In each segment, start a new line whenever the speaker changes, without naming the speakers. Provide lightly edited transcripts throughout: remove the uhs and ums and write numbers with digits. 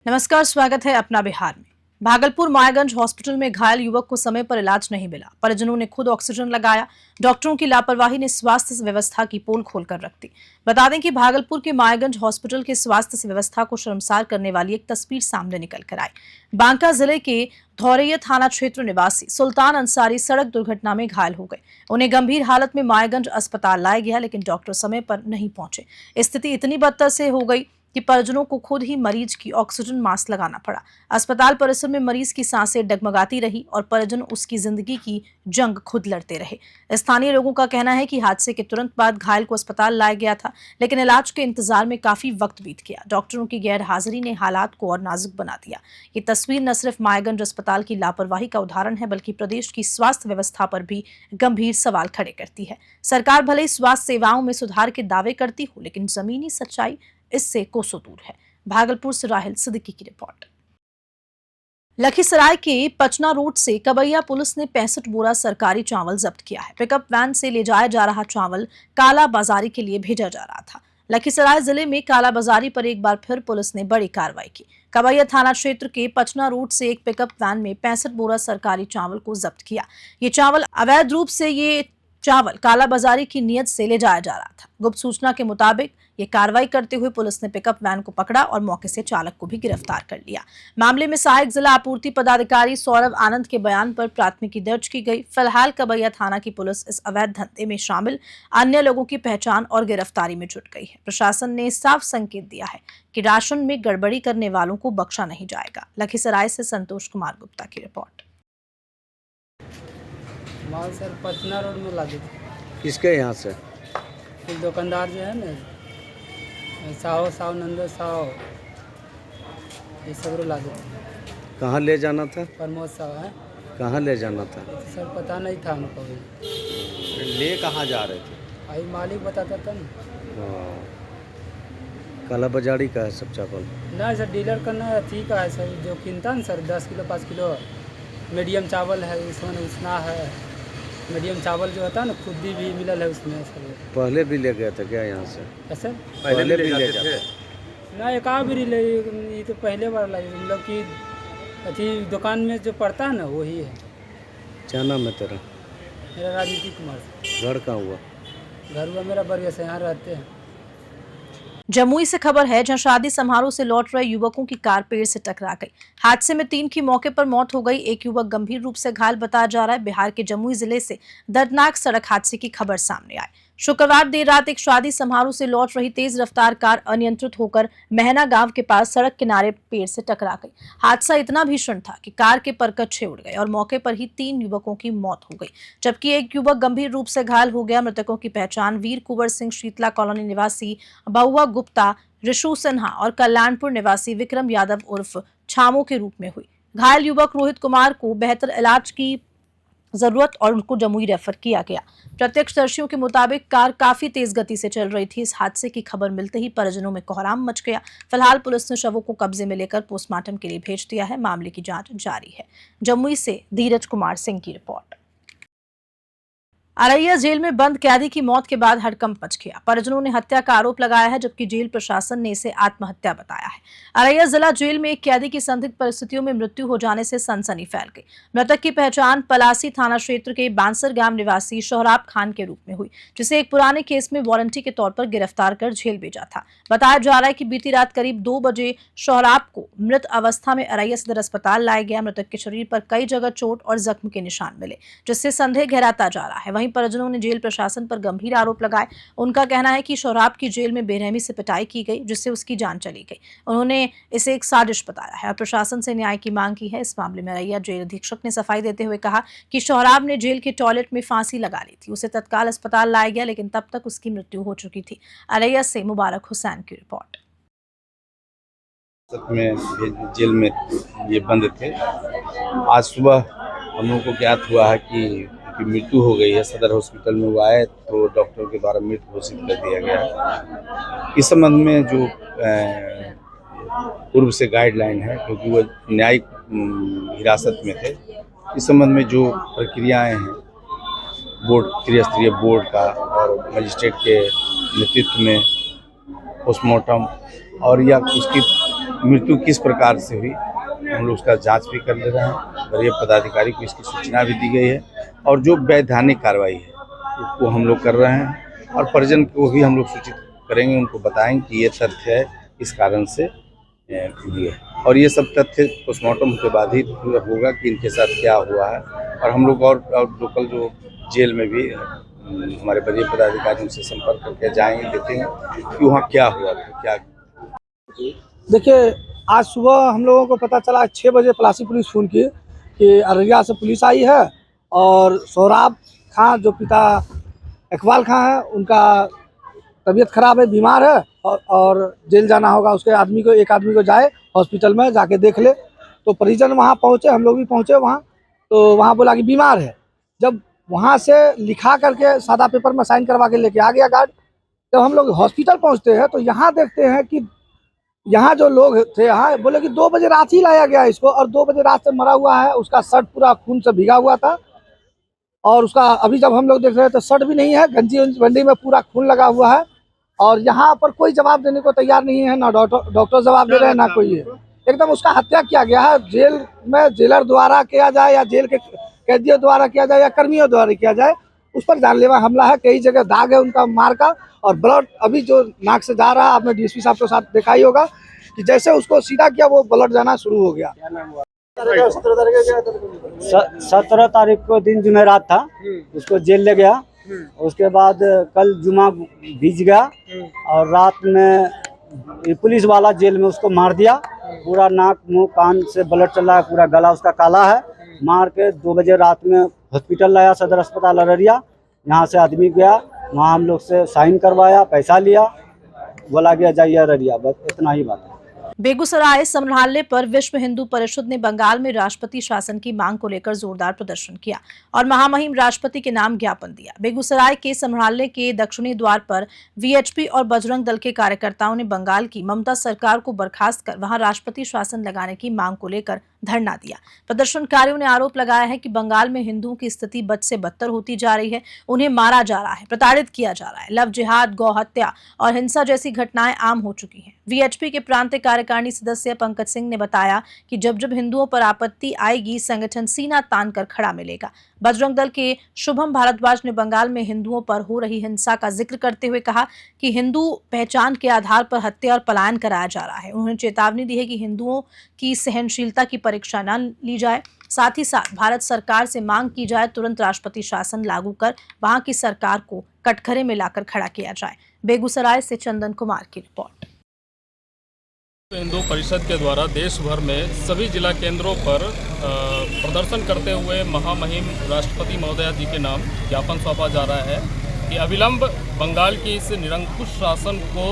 नमस्कार, स्वागत है अपना बिहार में। भागलपुर मायागंज हॉस्पिटल में घायल युवक को समय पर इलाज नहीं मिला। परिजनों ने खुद ऑक्सीजन लगाया। डॉक्टरों की लापरवाही ने स्वास्थ्य व्यवस्था की पोल खोलकर रख दी। बता दें कि भागलपुर के मायागंज हॉस्पिटल के स्वास्थ्य व्यवस्था को शर्मसार करने वाली एक तस्वीर सामने निकल कर आई। बांका जिले के धौरैया थाना क्षेत्र निवासी सुल्तान अंसारी सड़क दुर्घटना में घायल हो गए। उन्हें गंभीर हालत में मायागंज अस्पताल लाया गया, लेकिन डॉक्टर समय पर नहीं पहुंचे। स्थिति इतनी बदतर से हो गई कि परिजनों को खुद ही मरीज की ऑक्सीजन मास्क लगाना पड़ा। अस्पताल परिसर में मरीज की सांसें डगमगाती रही और परिजन उसकी जिंदगी की जंग खुद लड़ते रहे। स्थानीय लोगों का कहना है कि हादसे के तुरंत बाद घायल को अस्पताल लाया गया था, लेकिन इलाज के इंतजार में काफी वक्त बीत गया। डॉक्टरों की गैर हाजिरी ने हालात को और नाजुक बना दिया। ये तस्वीर न सिर्फ मायागंज अस्पताल की लापरवाही का उदाहरण है, बल्कि प्रदेश की स्वास्थ्य व्यवस्था पर भी गंभीर सवाल खड़े करती है। सरकार भले ही स्वास्थ्य सेवाओं में सुधार के दावे करती हो, लेकिन जमीनी सच्चाई इससे कोसों दूर है। भागलपुर से राहिल सिद्दीकी की रिपोर्ट। लखीसराय के पचना रोड से कबैया पुलिस ने 65 बोरा सरकारी चावल जब्त किया है। पिकअप वैन से ले जाया जा रहा चावल काला बाजारी के लिए भेजा जा रहा था। लखीसराय जिले में काला बाजारी पर एक बार फिर पुलिस ने बड़ी कार्रवाई की। कबैया थाना क्षेत्र के पचना रोड से एक पिकअप वैन में 65 बोरा सरकारी चावल को जब्त किया। ये चावल अवैध रूप से काला बाजारी की नीयत से ले जाया जा रहा था। गुप्त सूचना के मुताबिक ये कार्रवाई करते हुए पुलिस ने पिकअप वैन को पकड़ा और मौके से चालक को भी गिरफ्तार कर लिया। मामले में सहायक जिला आपूर्ति पदाधिकारी सौरभ आनंद के बयान पर प्राथमिकी दर्ज की गई। फिलहाल कबैया थाना की पुलिस इस अवैध धंधे में शामिल अन्य लोगों की पहचान और गिरफ्तारी में जुट गई है। प्रशासन ने साफ संकेत दिया है कि राशन में गड़बड़ी करने वालों को बख्शा नहीं जाएगा। लखीसराय से संतोष कुमार गुप्ता की रिपोर्ट।
माल सर पटना रोड में लागे थे।
किसके यहाँ से?
एक दुकानदार जो है ना, साहू नंदो साहू, ये सब रो लागे थे।
कहाँ ले जाना था?
प्रमोद साहू है।
कहाँ ले जाना था?
सर पता नहीं था हमको भी।
ले कहाँ जा रहे थे?
आई मालिक बताता था ना।
काला बाजारी का है सब चावल?
नहीं सर, डीलर का ना ठीक है सर, जो कीनता ना सर 10 किलो 5 किलो मीडियम चावल है, उसमें उसना है। मीडियम चावल जो होता है ना, खुदी भी मिलल है उसमें सर।
पहले भी ले गए थे क्या यहाँ से?
कैसे?
पहले भी ले जाते
ना, एक आ भी ले, ये तो पहले बार लगे। मतलब कि अथी दुकान में जो पड़ता है ना, वही है।
क्या नाम है तेरा?
मेरा राजनीति कुमार।
घर कहाँ हुआ?
घर हुआ मेरा बरिया से, यहाँ रहते हैं।
जमुई से खबर है, जहां शादी समारोह से लौट रहे युवकों की कार पेड़ से टकरा गई। हादसे में 3 की मौके पर मौत हो गई। एक युवक गंभीर रूप से घायल बताया जा रहा है। बिहार के जमुई जिले से दर्दनाक सड़क हादसे की खबर सामने आई। शुक्रवार देर रात एक शादी समारोह से लौट रही तेज रफ्तार कार अनियंत्रित होकर महना गांव के पास सड़क किनारे पेड़ से टकरा गई। हादसा इतना भीषण था कि कार के परकच्चे उड़ गए और मौके पर ही 3 युवकों की मौत हो गई, जबकि एक युवक गंभीर रूप से घायल हो गया। मृतकों की पहचान वीर कुंवर सिंह शीतला कॉलोनी निवासी बहुआ गुप्ता, ऋषु सिन्हा और कल्याणपुर निवासी विक्रम यादव उर्फ छामो के रूप में हुई। घायल युवक रोहित कुमार को बेहतर इलाज की जरूरत और उनको जमुई रेफर किया गया। प्रत्यक्षदर्शियों के मुताबिक कार काफी तेज गति से चल रही थी। इस हादसे की खबर मिलते ही परिजनों में कोहराम मच गया। फिलहाल पुलिस ने शवों को कब्जे में लेकर पोस्टमार्टम के लिए भेज दिया है। मामले की जांच जारी है। जमुई से धीरज कुमार सिंह की रिपोर्ट। अरैया जेल में बंद कैदी की मौत के बाद हड़कंप मच गया। परिजनों ने हत्या का आरोप लगाया है, जबकि जेल प्रशासन ने इसे आत्महत्या बताया है। अरैया जिला जेल में एक कैदी की संदिग्ध परिस्थितियों में मृत्यु हो जाने से सनसनी फैल गई। मृतक की पहचान पलासी थाना क्षेत्र के बांसर गांव निवासी सोहराब खान के रूप में हुई, जिसे एक पुराने केस में वारंटी के तौर पर गिरफ्तार कर जेल भेजा था। बताया जा रहा है कि बीती रात करीब 2 बजे सोहराब को मृत अवस्था में अरैया सदर अस्पताल लाया गया। मृतक के शरीर पर कई जगह चोट और जख्म के निशान मिले, जिससे संदेह गहराता जा रहा है। वहीं परिजनों ने जेल प्रशासन पर गंभीर आरोप लगाए। उनका कहना है कि सोहराब की जेल में बेरहमी से पिटाई की गई, जिससे उसकी जान चली गई। उन्होंने इसे एक साजिश बताया है और प्रशासन से न्याय की मांग की है। इस मामले में अरैया जेल अधीक्षक ने सफाई देते हुए कहा कि सोहराब ने जेल के टॉयलेट में फांसी लगा ली थी। उसे तत्काल अस्पताल लाया गया, लेकिन तब तक उसकी मृत्यु हो चुकी थी। अरैया से मुबारक हुसैन की रिपोर्ट।
में जेल में ये बंद थे। आज सुबह हम लोगों को ज्ञात हुआ है कि मृत्यु हो गई है। सदर हॉस्पिटल में वो आए तो डॉक्टरों के द्वारा मृत घोषित कर दिया गया है। इस संबंध में जो पूर्व से गाइडलाइन है, क्योंकि वो न्यायिक हिरासत में थे, इस संबंध में जो प्रक्रियाएं हैं बोर्ड, त्रिस्तरीय बोर्ड का और मजिस्ट्रेट के नेतृत्व में पोस्टमार्टम और या उसकी मृत्यु किस प्रकार से हुई हम लोग उसका जांच भी कर ले रहे हैं। वरीय पदाधिकारी को इसकी सूचना भी दी गई है और जो वैधानिक कार्रवाई है उसको हम लोग कर रहे हैं और परिजन को भी हम लोग सूचित करेंगे, उनको बताएंगे कि ये तथ्य है, इस कारण से ये और ये सब तथ्य पोस्टमार्टम के बाद ही होगा कि इनके साथ क्या हुआ है। और हम लोग और लोकल जो जेल में भी हमारे वरीय पदाधिकारियों से संपर्क करके जाएंगे, देखेंगे कि वहाँ क्या हुआ था। क्या
देखिए, आज सुबह हम लोगों को पता चला 6 बजे पलासी पुलिस फ़ोन की कि अररिया से पुलिस आई है और सोहराब खां जो पिता इकबाल खां है उनका तबीयत खराब है, बीमार है और जेल जाना होगा। उसके एक आदमी को जाए हॉस्पिटल में जाके देख ले। तो परिजन वहाँ पहुँचे, हम लोग भी पहुँचे वहाँ, तो वहाँ बोला कि बीमार है। जब वहाँ से लिखा करके सादा पेपर में साइन करवा के लेके आ गया गार्ड। जब हम लोग हॉस्पिटल पहुँचते हैं तो यहाँ देखते हैं कि यहाँ जो लोग थे यहाँ बोले कि 2 बजे रात ही लाया गया इसको और 2 बजे रात से मरा हुआ है। उसका शर्ट पूरा खून से भीगा हुआ था और उसका अभी जब हम लोग देख रहे हैं तो शर्ट भी नहीं है, गंजी वंडी में पूरा खून लगा हुआ है। और यहाँ पर कोई जवाब देने को तैयार नहीं है, ना डॉक्टर जवाब दे रहे हैं ना कोई है। एकदम उसका हत्या किया गया है। जेल में जेलर द्वारा किया जाए या जेल के कैदियों द्वारा किया जाए या कर्मियों द्वारा किया जाए, उस पर जानलेवा हमला है। कई जगह दाग है उनका मार का और ब्लड अभी जो नाक से जा रहा है, आपने डीएसपी साहब के साथ देखा ही होगा कि जैसे उसको सीधा किया वो ब्लड जाना शुरू हो गया।
17 तारीख को दिन जुमेरात था, उसको जेल ले गया। उसके बाद कल जुमा बीत गया और रात में ये पुलिस वाला जेल में उसको मार दिया। पूरा नाक मुंह कान से ब्लड चल रहा है, पूरा गला उसका काला है। मार के 2 बजे रात में हॉस्पिटल लाया, सदर अस्पताल अररिया। यहाँ से आदमी गया, वहाँ हम लोग से साइन करवाया, पैसा लिया, बोला गया जाइए अररिया। बस इतना ही बात है।
बेगूसराय संग्रहालय पर विश्व हिंदू परिषद ने बंगाल में राष्ट्रपति शासन की मांग को लेकर जोरदार प्रदर्शन किया और महामहिम राष्ट्रपति के नाम ज्ञापन दिया। बेगूसराय के संग्रहालय के दक्षिणी द्वार पर वीएचपी और बजरंग दल के कार्यकर्ताओं ने बंगाल की ममता सरकार को बर्खास्त कर वहां राष्ट्रपति शासन लगाने की मांग को लेकर धरना दिया। प्रदर्शनकारियों ने आरोप लगाया है कि बंगाल में हिंदुओं की स्थिति बद से बदतर होती जा रही है, उन्हें मारा जा रहा है, प्रताड़ित किया जा रहा है। लव जिहाद, गौ हत्या और हिंसा जैसी घटनाएं आम हो चुकी हैं। वीएचपी के प्रांतीय कार्यकारिणी सदस्य पंकज सिंह ने बताया कि जब जब हिंदुओं पर आपत्ति आएगी, संगठन सीना तान कर खड़ा मिलेगा। बजरंग दल के शुभम भारद्वाज ने बंगाल में हिंदुओं पर हो रही हिंसा का जिक्र करते हुए कहा कि हिंदू पहचान के आधार पर हत्या और पलायन कराया जा रहा है। उन्होंने चेतावनी दी है कि हिंदुओं की सहनशीलता की परीक्षा न ली जाए। साथ ही साथ भारत सरकार से मांग की जाए तुरंत राष्ट्रपति शासन लागू कर वहां की सरकार को कटघरे में लाकर खड़ा किया जाए। बेगूसराय से चंदन कुमार की रिपोर्ट।
हिंदू परिषद के द्वारा देश भर में सभी जिला केंद्रों पर प्रदर्शन करते हुए महामहिम राष्ट्रपति महोदया जी के नाम ज्ञापन सौंपा जा रहा है कि अविलंब बंगाल के इस निरंकुश शासन को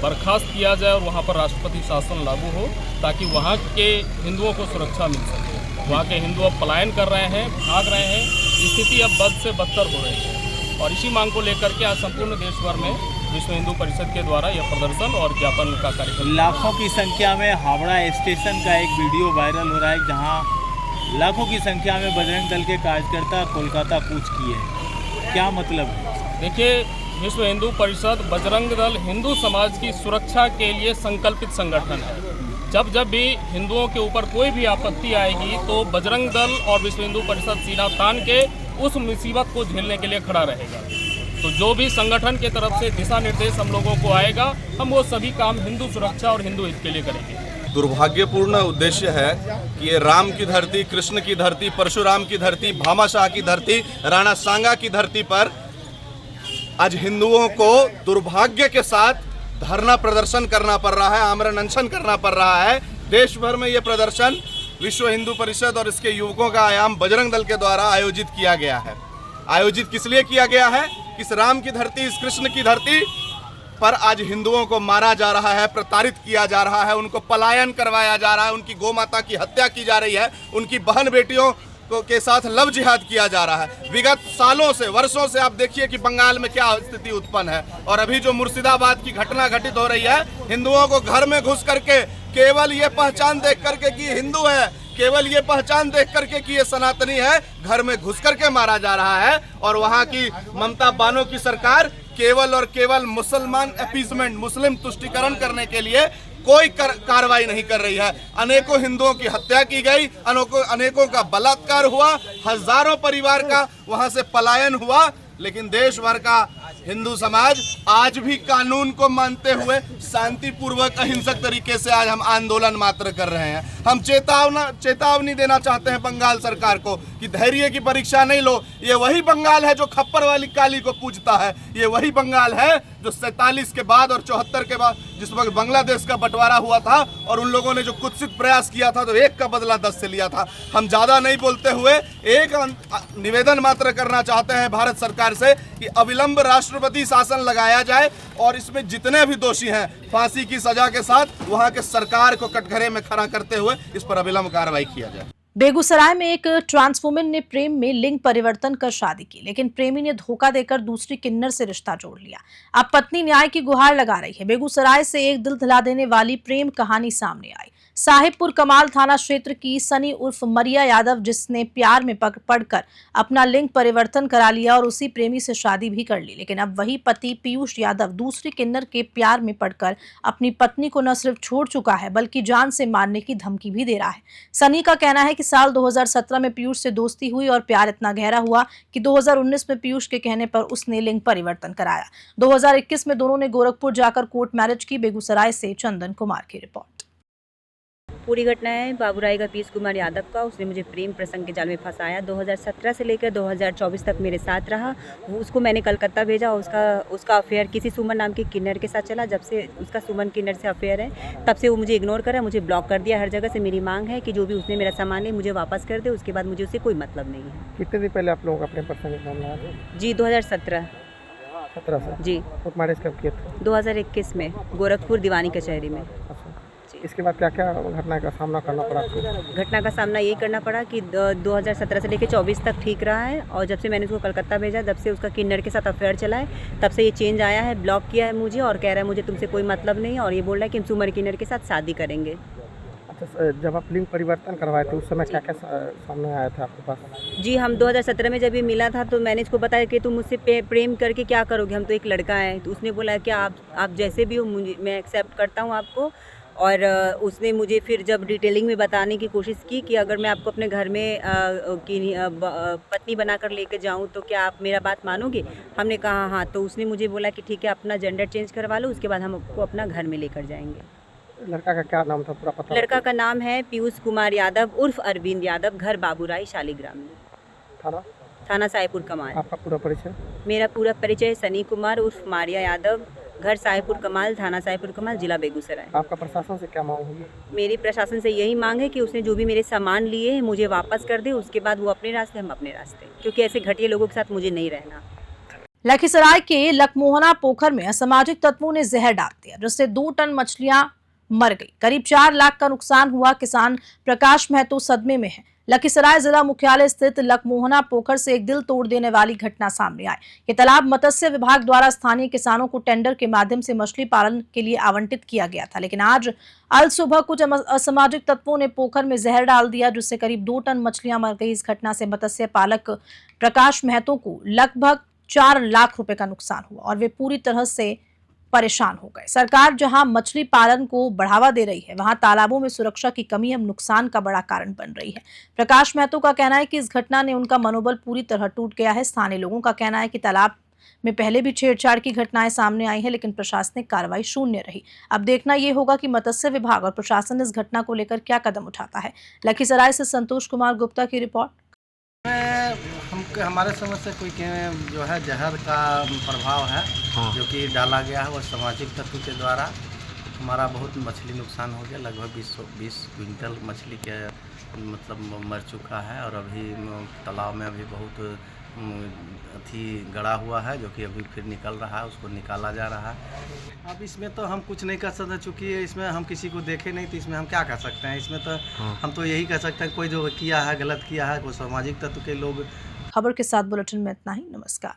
बर्खास्त किया जाए और वहां पर राष्ट्रपति शासन लागू हो, ताकि वहां के हिंदुओं को सुरक्षा मिल सके। वहां के हिंदू अब पलायन कर रहे हैं, भाग रहे हैं, स्थिति अब बद से बदतर हो रही है और इसी मांग को लेकर के आज संपूर्ण देश भर में विश्व हिंदू परिषद के द्वारा यह प्रदर्शन और ज्ञापन का कार्यक्रम।
लाखों की संख्या में हावड़ा स्टेशन का एक वीडियो वायरल हो रहा है, जहां लाखों की संख्या में बजरंग दल के कार्यकर्ता कोलकाता कूच किए हैं। क्या मतलब है?
देखिए, विश्व हिंदू परिषद बजरंग दल हिंदू समाज की सुरक्षा के लिए संकल्पित संगठन है। जब जब भी हिंदुओं के ऊपर कोई भी आपत्ति आएगी तो बजरंग दल और विश्व हिंदू परिषद सीना तान के उस मुसीबत को झेलने के लिए खड़ा रहेगा। तो जो भी संगठन के तरफ से दिशा निर्देश हम लोगों को आएगा, हम वो सभी काम हिंदू सुरक्षा और हिंदू हित के लिए करेंगे।
दुर्भाग्यपूर्ण उद्देश्य है कि ये राम की धरती, कृष्ण की धरती, परशुराम की धरती, भामाशाह की धरती, राणा सांगा की धरती पर आज हिंदुओं को दुर्भाग्य के साथ धरना प्रदर्शन करना पड़ रहा है, आमरण अनशन करना पड़ रहा है। देश भर में ये प्रदर्शन विश्व हिंदू परिषद और इसके युवकों का आयाम बजरंग दल के द्वारा आयोजित किया गया है। आयोजित किस लिए किया गया है? इस राम की धरती, इस कृष्ण की धरती पर आज हिंदुओं को मारा जा रहा है, प्रताड़ित किया जा रहा है, उनको पलायन करवाया जा रहा है, उनकी गौ माता की हत्या की जा रही है, उनकी बहन बेटियों के साथ लव जिहाद किया जा रहा है। विगत सालों से, वर्षों से आप देखिए कि बंगाल में क्या स्थिति उत्पन्न है। और अभी जो मुर्शिदाबाद की घटना घटित हो रही है, हिंदुओं को घर में घुस करके केवल ये पहचान देख करके कि हिंदू है, केवल ये पहचान देख करके कि ये सनातनी है, घर में घुस करके मारा जा रहा है। और वहाँ की ममता बानो की सरकार केवल और केवल मुसलमान अपीसमेंट, मुस्लिम तुष्टिकरण करने के लिए कोई कार्रवाई नहीं कर रही है। अनेकों हिंदुओं की हत्या की गई, अनेकों का बलात्कार हुआ, हजारों परिवार का वहां से पलायन हुआ, लेकिन देश भर का हिंदू समाज आज भी कानून को मानते हुए शांतिपूर्वक अहिंसक तरीके से आज हम आंदोलन मात्र कर रहे हैं। हम चेतावनी देना चाहते हैं बंगाल सरकार को कि धैर्य की परीक्षा नहीं लो। ये वही बंगाल है जो खप्पर वाली काली को पूजता है, ये वही बंगाल है जो 47 के बाद और 74 के बाद जिस वक्त बांग्लादेश का बंटवारा हुआ था और उन लोगों ने जो कुत्सित प्रयास किया था तो एक का बदला 10 से लिया था। हम ज्यादा नहीं बोलते हुए एक निवेदन मात्र करना चाहते हैं भारत सरकार से कि अविलंब राष्ट्रपति शासन लगाया जाए और इसमें जितने भी दोषी हैं फांसी की सजा के साथ वहां के सरकार को कटघरे में खड़ा करते हुए इस पर अविलंब कार्रवाई किया जाए।
बेगूसराय में एक ट्रांस वुमेन ने प्रेम में लिंग परिवर्तन कर शादी की, लेकिन प्रेमी ने धोखा देकर दूसरी किन्नर से रिश्ता जोड़ लिया। अब पत्नी न्याय की गुहार लगा रही है। बेगूसराय से एक दिल दिला देने वाली प्रेम कहानी सामने आई। साहिबपुर कमाल थाना क्षेत्र की सनी उर्फ मरिया यादव, जिसने प्यार में पड़कर अपना लिंग परिवर्तन करा लिया और उसी प्रेमी से शादी भी कर ली, लेकिन अब वही पति पीयूष यादव दूसरी किन्नर के प्यार में पड़कर अपनी पत्नी को न सिर्फ छोड़ चुका है बल्कि जान से मारने की धमकी भी दे रहा है। सनी का कहना है कि साल 2017 में पीयूष से दोस्ती हुई और प्यार इतना गहरा हुआ कि 2019 में पीयूष के कहने पर उसने लिंग परिवर्तन कराया। 2021 में दोनों ने गोरखपुर जाकर कोर्ट मैरिज की। बेगूसराय से चंदन कुमार की रिपोर्ट।
पूरी घटना है बाबूराय का पीयूष कुमार यादव का। उसने मुझे प्रेम प्रसंग के जाल में फंसाया। 2017 से लेकर 2024 तक मेरे साथ रहा। उसको मैंने कलकत्ता भेजा। उसका अफेयर किसी सुमन नाम के किन्नर के साथ चला। जब से उसका सुमन किन्नर से अफेयर है तब से वो मुझे इग्नोर करा, मुझे ब्लॉक कर दिया हर जगह से। मेरी मांग है कि जो भी उसने मेरा सामान है मुझे वापस कर दे, उसके बाद मुझे उससे कोई मतलब नहीं है।
कितने दिन पहले आप लोगों का प्रेम प्रसंग मामला है?
जी 2017
से
जी।
कोर्ट मैरिज कब किया था?
2021 में गोरखपुर दीवानी कचहरी में।
इसके बाद क्या क्या घटना का सामना करना पड़ा?
घटना का सामना यही करना पड़ा कि 2017 से लेकर 24 तक ठीक रहा है और जब से मैंने उसको कलकत्ता भेजा, जब से उसका किन्नर के साथ अफेयर चला है तब से ये चेंज आया है। ब्लॉक किया है मुझे और कह रहा है मुझे तुमसे कोई मतलब नहीं, और ये बोल रहा है कि हम सुमन किन्नर के साथ शादी करेंगे।
अच्छा, जब आप लिंग परिवर्तन करवाए थे उस समय क्या क्या सामने आया था आपके पास?
जी हम 2017 में जब ये मिला था तो मैंने इसको बताया कि तुम मुझसे प्रेम करके क्या करोगे, हम तो एक लड़का है। तो उसने बोला कि आप जैसे भी हो मुझे मैं एक्सेप्ट करता हूँ आपको। और उसने मुझे फिर जब डिटेलिंग में बताने की कोशिश की कि अगर मैं आपको अपने घर में पत्नी बनाकर लेकर जाऊं तो क्या आप मेरा बात मानोगे? हमने कहा हाँ। तो उसने मुझे बोला कि ठीक है अपना जेंडर चेंज करवा लो, उसके बाद हम आपको अपना घर में लेकर जाएंगे।
लड़का का क्या नाम था पूरा पता?
लड़का का नाम है पीयूष कुमार यादव उर्फ अरविंद यादव, घर बाबूराय शालीग्राम में, थाना साहिबपुर कमाल।
आपका पूरा परिचय?
मेरा पूरा परिचय सनी कुमार उर्फ मारिया यादव, घर साहिबपुर कमाल, थाना साहिबपुर कमाल, जिला बेगूसराय।
आपका प्रशासन से क्या मांग होगी?
मेरी प्रशासन से यही मांग है कि उसने जो भी मेरे सामान लिए हैं मुझे वापस कर दे, उसके बाद वो अपने रास्ते हम अपने रास्ते, क्योंकि ऐसे घटिया लोगों के साथ मुझे नहीं रहना।
लखीसराय के लखमोहना पोखर में असामाजिक तत्वों ने जहर डाल दिया, जिससे 2 टन मछलियां मर गई। करीब 4 लाख का नुकसान हुआ। किसान प्रकाश महतो सदमे में है। लखीसराय जिला मुख्यालय स्थित लखमोहना पोखर से एक दिल तोड़ देने वाली घटना सामने आई। ये तालाब मत्स्य विभाग द्वारा स्थानीय किसानों को टेंडर के माध्यम से मछली पालन के लिए आवंटित किया गया था, लेकिन आज अल सुबह कुछ असामाजिक तत्वों ने पोखर में जहर डाल दिया, जिससे करीब 2 टन मछलियां मर गई। इस घटना से मत्स्य पालक प्रकाश महतो को लगभग 4 लाख रुपए का नुकसान हुआ और वे पूरी तरह से परेशान हो गए। सरकार जहां मछली पालन को बढ़ावा दे रही है, वहां तालाबों में सुरक्षा की कमी अब नुकसान का बड़ा कारण बन रही है। प्रकाश महतो का कहना है कि इस घटना ने उनका मनोबल पूरी तरह टूट गया है। स्थानीय लोगों का कहना है कि तालाब में पहले भी छेड़छाड़ की घटनाएं सामने आई हैं, लेकिन प्रशासनिक कार्रवाई शून्य रही। अब देखना यह होगा कि मत्स्य विभाग और प्रशासन इस घटना को लेकर क्या कदम उठाता है। लखीसराय से संतोष कुमार गुप्ता की रिपोर्ट।
हमारे समझ से कोई जो है जहर का प्रभाव है, जो कि डाला गया है वो सामाजिक तत्व के द्वारा। हमारा बहुत मछली नुकसान हो गया, लगभग 20 क्विंटल मछली के मतलब मर चुका है। और अभी तालाब में अभी बहुत गड़ा हुआ है, जो कि अभी फिर निकल रहा है, उसको निकाला जा रहा है। अब इसमें तो हम कुछ नहीं कर सकते, चूँकि इसमें हम किसी को देखे नहीं, तो इसमें हम क्या कर सकते हैं? इसमें तो हम तो यही कर सकते हैं कोई जो किया है गलत किया है, वो सामाजिक तत्व के लोग।
खबर के साथ बुलेटिन में इतना ही। नमस्कार।